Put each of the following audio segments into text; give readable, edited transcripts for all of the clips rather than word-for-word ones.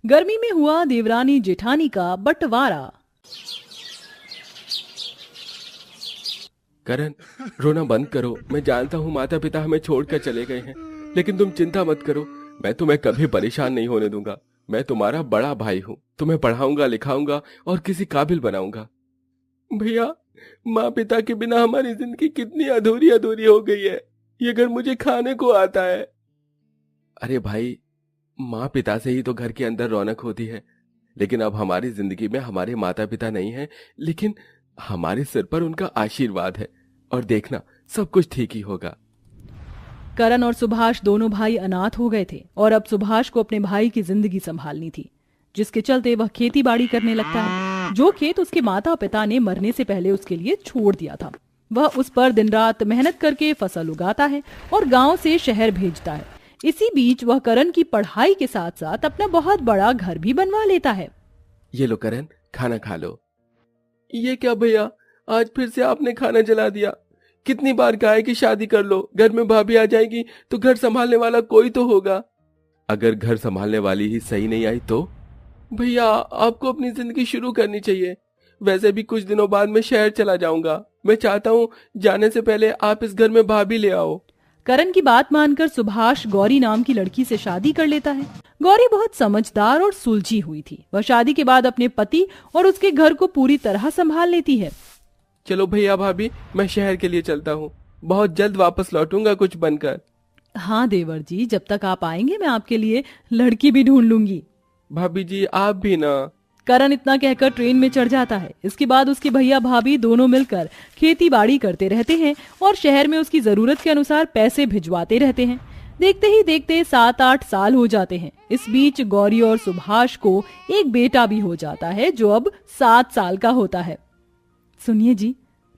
गर्मी में हुआ देवरानी जेठानी का बंटवारा। करण, रोना बंद करो। मैं जानता हूँ माता पिता हमें छोड़कर चले गए हैं, लेकिन तुम चिंता मत करो। मैं तुम्हें कभी परेशान नहीं होने दूंगा। मैं तुम्हारा बड़ा भाई हूँ। तुम्हें पढ़ाऊंगा, लिखाऊंगा और किसी काबिल बनाऊंगा। भैया, माँ पिता के बिना हमारी जिंदगी कितनी अधूरी अधूरी हो गई है। ये घर मुझे खाने को आता है। अरे भाई, माँ पिता से ही तो घर के अंदर रौनक होती है। लेकिन अब हमारी जिंदगी में हमारे माता पिता नहीं है, लेकिन हमारे सिर पर उनका आशीर्वाद है। और देखना, सब कुछ ठीक ही होगा। करण और सुभाष दोनों भाई अनाथ हो गए थे और अब सुभाष को अपने भाई की जिंदगी संभालनी थी, जिसके चलते वह खेती बाड़ी करने लगता है, जो खेत उसके माता पिता ने मरने से पहले उसके लिए छोड़ दिया था। वह उस पर दिन रात मेहनत करके फसल उगाता है और गांव से शहर भेजता है। इसी बीच वह करण की पढ़ाई के साथ साथ अपना बहुत बड़ा घर भी बनवा लेता है। ये लो करण, खाना खा लो। ये क्या भैया, आज फिर से आपने खाना जला दिया। कितनी बार कहा है कि शादी कर लो, घर में भाभी आ जाएगी तो घर संभालने वाला कोई तो होगा। अगर घर संभालने वाली ही सही नहीं आई तो? भैया, आपको अपनी जिंदगी शुरू करनी चाहिए। वैसे भी कुछ दिनों बाद मैं शहर चला जाऊंगा। मैं चाहता हूँ जाने से पहले आप इस घर में भाभी ले आओ। करण की बात मानकर सुभाष गौरी नाम की लड़की से शादी कर लेता है। गौरी बहुत समझदार और सुलझी हुई थी। वह शादी के बाद अपने पति और उसके घर को पूरी तरह संभाल लेती है। चलो भैया भाभी, मैं शहर के लिए चलता हूँ। बहुत जल्द वापस लौटूंगा कुछ बनकर। हाँ देवर जी, जब तक आप आएंगे मैं आपके लिए लड़की भी ढूंढ लूंगी। भाभी जी, आप भी ना। करण इतना कहकर ट्रेन में चढ़ जाता है। इसके बाद उसके भैया भाभी दोनों मिलकर खेती बाड़ी करते रहते हैं और शहर में उसकी जरूरत के अनुसार पैसे भिजवाते रहते हैं। देखते ही देखते 7-8 साल हो जाते हैं। इस बीच गौरी और सुभाष को एक बेटा भी हो जाता है, जो अब 7 साल का होता है। सुनिए जी,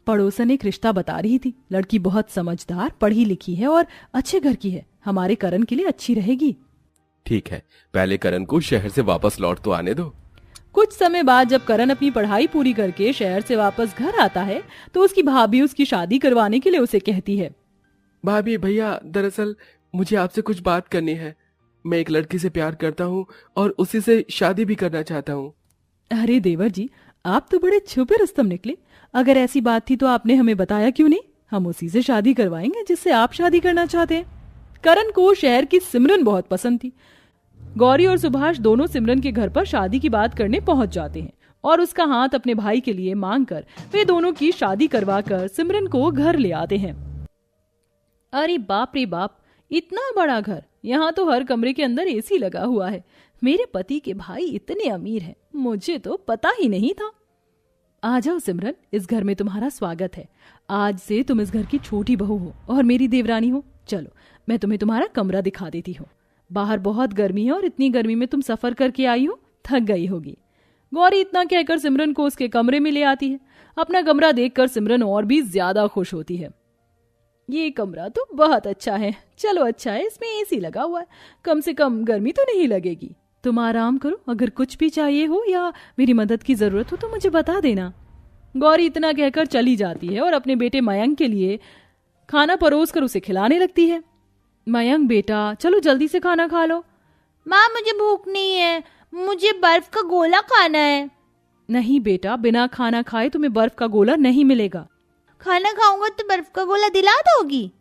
पड़ोसन एक रिश्ता बता रही थी। लड़की बहुत समझदार, पढ़ी लिखी है और अच्छे घर की है। हमारे करण के लिए अच्छी रहेगी। ठीक है, पहले करण को शहर से वापस लौट तो आने दो। कुछ समय बाद जब करण अपनी पढ़ाई पूरी करके शहर से वापस घर आता है तो उसकी भाभी उसकी शादी करवाने के लिए उसे कहती है। भाभी, भैया, दरअसल मुझे आपसे कुछ बात करनी है। मैं एक लड़की से प्यार करता हूँ और उसी से शादी भी करना चाहता हूँ। अरे देवर जी, आप तो बड़े छुपे रुस्तम निकले। अगर ऐसी बात थी तो आपने हमें बताया क्यों नहीं? हम उसी से शादी करवाएंगे जिससे आप शादी करना चाहते हैं। करण को शहर की सिमरन बहुत पसंद थी। गौरी और सुभाष दोनों सिमरन के घर पर शादी की बात करने पहुंच जाते हैं और उसका हाथ अपने भाई के लिए मांगकर वे दोनों की शादी करवाकर सिमरन को घर ले आते हैं। अरे बाप रे बाप, इतना बड़ा घर! यहाँ तो हर कमरे के अंदर एसी लगा हुआ है। मेरे पति के भाई इतने अमीर हैं, मुझे तो पता ही नहीं था। आ जाओ सिमरन, इस घर में तुम्हारा स्वागत है। आज से तुम इस घर की छोटी बहू हो और मेरी देवरानी हो। चलो, मैं तुम्हें तुम्हारा कमरा दिखा देती हूँ। बाहर बहुत गर्मी है और इतनी गर्मी में तुम सफर करके आई हो, थक गई होगी। गौरी इतना कहकर सिमरन को उसके कमरे में ले आती है। अपना कमरा देखकर सिमरन और भी ज्यादा खुश होती है। ये कमरा तो बहुत अच्छा है। चलो अच्छा है, इसमें एसी लगा हुआ है, कम से कम गर्मी तो नहीं लगेगी। तुम आराम करो, अगर कुछ भी चाहिए हो या मेरी मदद की जरूरत हो तो मुझे बता देना। गौरी इतना कहकर चली जाती है और अपने बेटे मयंक के लिए खाना परोस कर उसे खिलाने लगती है। मयंक बेटा, चलो जल्दी से खाना खा लो। माँ, मुझे भूख नहीं है, मुझे बर्फ का गोला खाना है। नहीं बेटा, बिना खाना खाए तुम्हें बर्फ का गोला नहीं मिलेगा। खाना खाऊंगा तो बर्फ का गोला दिला दोगी?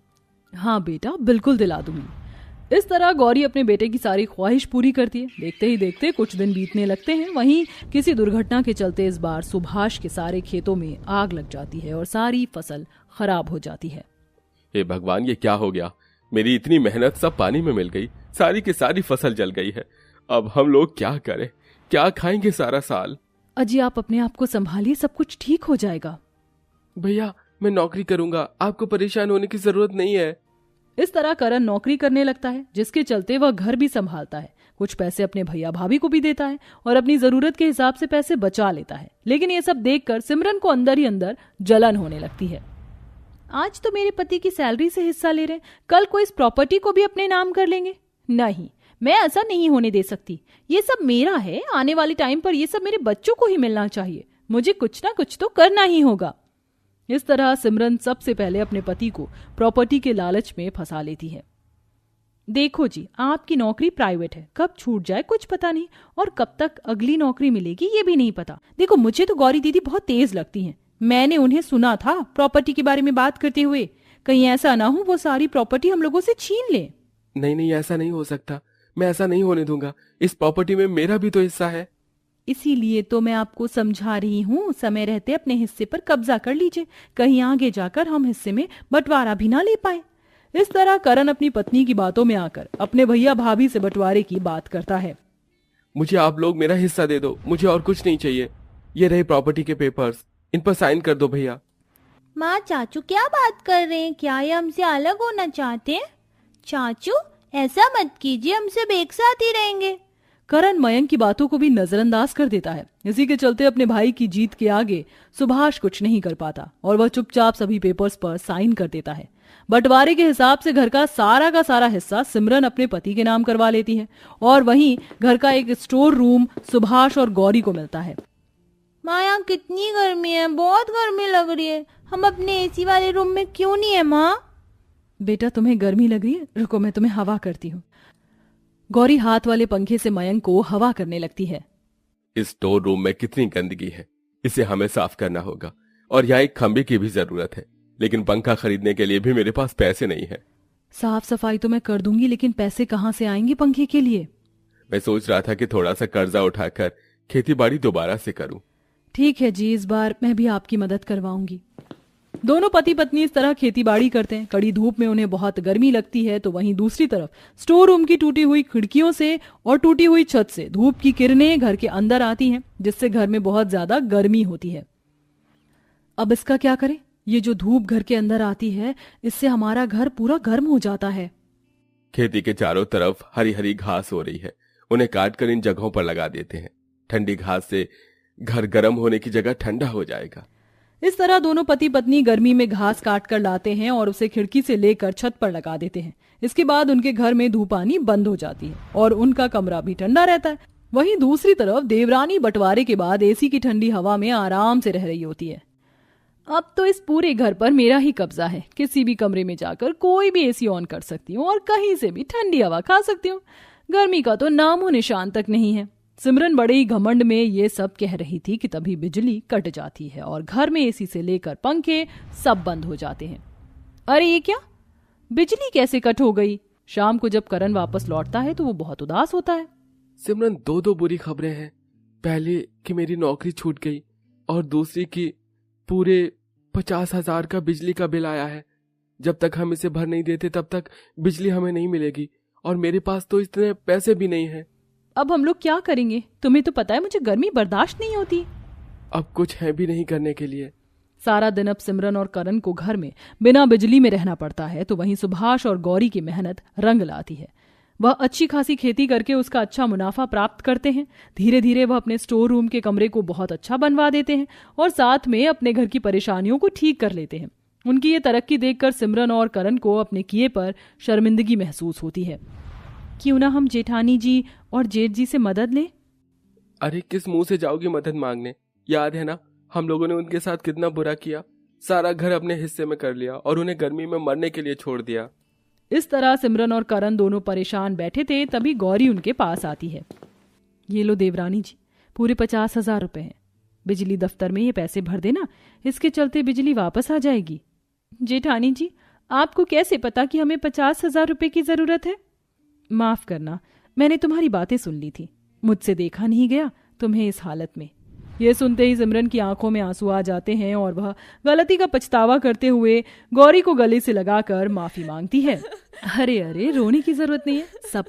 हाँ बेटा, बिल्कुल दिला दूंगी। इस तरह गौरी अपने बेटे की सारी ख्वाहिश पूरी करती है। देखते ही देखते कुछ दिन बीतने लगते हैं। वहीं किसी दुर्घटना के चलते इस बार सुभाष के सारे खेतों में आग लग जाती है और सारी फसल खराब हो जाती है। हे भगवान, ये क्या हो गया? मेरी इतनी मेहनत सब पानी में मिल गई। सारी की सारी फसल जल गई है। अब हम लोग क्या करें? क्या खाएंगे सारा साल? अजी, आप अपने आप को संभालिए, सब कुछ ठीक हो जाएगा। भैया, मैं नौकरी करूंगा, आपको परेशान होने की जरूरत नहीं है। इस तरह करण नौकरी करने लगता है, जिसके चलते वह घर भी संभालता है। कुछ पैसे अपने भैया भाभी को भी देता है और अपनी जरूरत के हिसाब से पैसे बचा लेता है। लेकिन ये सब देखकर सिमरन को अंदर ही अंदर जलन होने लगती है। आज तो मेरे पति की सैलरी से हिस्सा ले रहे हैं, कल को इस प्रॉपर्टी को भी अपने नाम कर लेंगे। नहीं, मैं ऐसा नहीं होने दे सकती। ये सब मेरा है, आने वाले टाइम पर ये सब मेरे बच्चों को ही मिलना चाहिए। मुझे कुछ ना कुछ तो करना ही होगा। इस तरह सिमरन सबसे पहले अपने पति को प्रॉपर्टी के लालच में फंसा लेती है। देखो जी, आपकी नौकरी प्राइवेट है, कब छूट जाए कुछ पता नहीं, और कब तक अगली नौकरी मिलेगी ये भी नहीं पता। देखो, मुझे तो गौरी दीदी बहुत तेज लगती हैं। मैंने उन्हें सुना था प्रॉपर्टी के बारे में बात करते हुए। कहीं ऐसा ना हो वो सारी प्रॉपर्टी हम लोगों से छीन ले। नहीं, ऐसा नहीं हो सकता। मैं ऐसा नहीं होने दूंगा। इस प्रॉपर्टी में मेरा भी तो हिस्सा है। इसीलिए तो मैं आपको समझा रही हूँ, समय रहते अपने हिस्से पर कब्जा कर लीजिए, कहीं आगे जाकर हम हिस्से में बंटवारा भी ना ले पाए। इस तरह करण अपनी पत्नी की बातों में आकर अपने भैया भाभी से बंटवारे की बात करता है। मुझे आप लोग मेरा हिस्सा दे दो, मुझे और कुछ नहीं चाहिए। ये रहे प्रॉपर्टी के पेपर्स, इन पर साइन कर दो भैया। माँ, चाचू क्या बात कर रहे हैं? क्या ये हमसे अलग होना चाहते हैं? चाचू, ऐसा मत कीजिए, हम सब एक साथ ही रहेंगे। करण मयंक की बातों को भी नजरअंदाज कर देता है। इसी के चलते अपने भाई की जीत के आगे सुभाष कुछ नहीं कर पाता और वह चुपचाप सभी पेपर्स पर साइन कर देता है। बंटवारे के हिसाब से घर का सारा हिस्सा सिमरन अपने पति के नाम करवा लेती है और वहीं घर का एक स्टोर रूम सुभाष और गौरी को मिलता है। माँ, यहाँ कितनी गर्मी है, बहुत गर्मी लग रही है। हम अपने एसी वाले रूम में क्यों नहीं है माँ? बेटा, तुम्हें गर्मी लग रही है? रुको, मैं तुम्हें हवा करती हूँ। गौरी हाथ वाले पंखे से मयंक को हवा करने लगती है। इस स्टोर रूम में कितनी गंदगी है, इसे हमें साफ करना होगा। और यहाँ एक खंबे की भी जरूरत है, लेकिन पंखा खरीदने के लिए भी मेरे पास पैसे नहीं है। साफ सफाई तो मैं कर दूंगी, लेकिन पैसे कहाँ से आएंगे पंखे के लिए? मैं सोच रहा था कि थोड़ा सा कर्जा उठाकर खेती बाड़ी दोबारा से करूं। ठीक है जी, इस बार मैं भी आपकी मदद करवाऊंगी। दोनों पति पत्नी इस तरह खेती बाड़ी करते हैं। कड़ी धूप में उन्हें बहुत गर्मी लगती है, तो वहीं दूसरी तरफ स्टोर रूम की टूटी हुई खिड़कियों से और टूटी हुई छत से धूप की किरणें घर के अंदर आती हैं, जिससे घर में बहुत ज्यादा गर्मी होती है। अब इसका क्या करें? ये जो धूप घर के अंदर आती है, इससे हमारा घर पूरा गर्म हो जाता है। खेती के चारों तरफ हरी हरी घास हो रही है, उन्हें काटकर इन जगहों पर लगा देते हैं। ठंडी घास से घर गर्म होने की जगह ठंडा हो जाएगा। इस तरह दोनों पति पत्नी गर्मी में घास काट कर लाते हैं और उसे खिड़की से लेकर छत पर लगा देते हैं। इसके बाद उनके घर में धूप आनी बंद हो जाती है और उनका कमरा भी ठंडा रहता है। वहीं दूसरी तरफ देवरानी बंटवारे के बाद एसी की ठंडी हवा में आराम से रह रही होती है। अब तो इस पूरे घर पर मेरा ही कब्जा है। किसी भी कमरे में जाकर कोई भी एसी ऑन कर सकती हूँ और कहीं से भी ठंडी हवा खा सकती हूँ। गर्मी का तो नामो निशान तक नहीं है। सिमरन बड़े ही घमंड में ये सब कह रही थी कि तभी बिजली कट जाती है और घर में एसी से लेकर पंखे सब बंद हो जाते हैं। अरे ये क्या, बिजली कैसे कट हो गई? शाम को जब करण वापस लौटता है तो वो बहुत उदास होता है। सिमरन, दो बुरी खबरें हैं। पहली कि मेरी नौकरी छूट गई और दूसरी कि पूरे 50,000 का बिजली का बिल आया है। जब तक हम इसे भर नहीं देते तब तक बिजली हमें नहीं मिलेगी और मेरे पास तो इतने पैसे भी नहीं है। अब हम लोग क्या करेंगे? तुम्हें तो पता है मुझे गर्मी बर्दाश्त नहीं होती। अब कुछ है भी नहीं करने के लिए। सारा दिन अब सिमरन और करण को घर में बिना बिजली में रहना पड़ता है, तो वहीं सुभाष और गौरी की मेहनत रंग लाती है। वह अच्छी खासी खेती करके उसका अच्छा मुनाफा प्राप्त करते हैं। धीरे धीरे वह अपने स्टोर रूम के कमरे को बहुत अच्छा बनवा देते हैं और साथ में अपने घर की परेशानियों को ठीक कर लेते हैं। उनकी ये तरक्की देखकर सिमरन और करण को अपने किए पर शर्मिंदगी महसूस होती है। क्यों ना हम जेठानी जी और जेठ जी से मदद लें? अरे किस मुंह से जाओगी मदद मांगने? याद है ना, हम लोगों ने उनके साथ कितना बुरा किया। सारा घर अपने हिस्से में कर लिया और उन्हें गर्मी में मरने के लिए छोड़ दिया। इस तरह सिमरन और करण दोनों परेशान बैठे थे, तभी गौरी उनके पास आती है। ये लो देवरानी जी, पूरे 50,000 रुपए हैं। बिजली दफ्तर में ये पैसे भर देना, इसके चलते बिजली वापस आ जाएगी। जेठानी जी, आपको कैसे पता कि हमें 50,000 रुपए की जरूरत है? माफ करना, मैंने तुम्हारी बातें सुन ली थी, मुझसे देखा नहीं गया तुम्हें इस हालत में। यह सुनते ही सिमरन की आंखों में आंसू आ जाते हैं और वह गलती का पछतावा करते हुए गौरी को गले से लगाकर माफी मांगती है। अरे रोने की जरूरत नहीं है, सब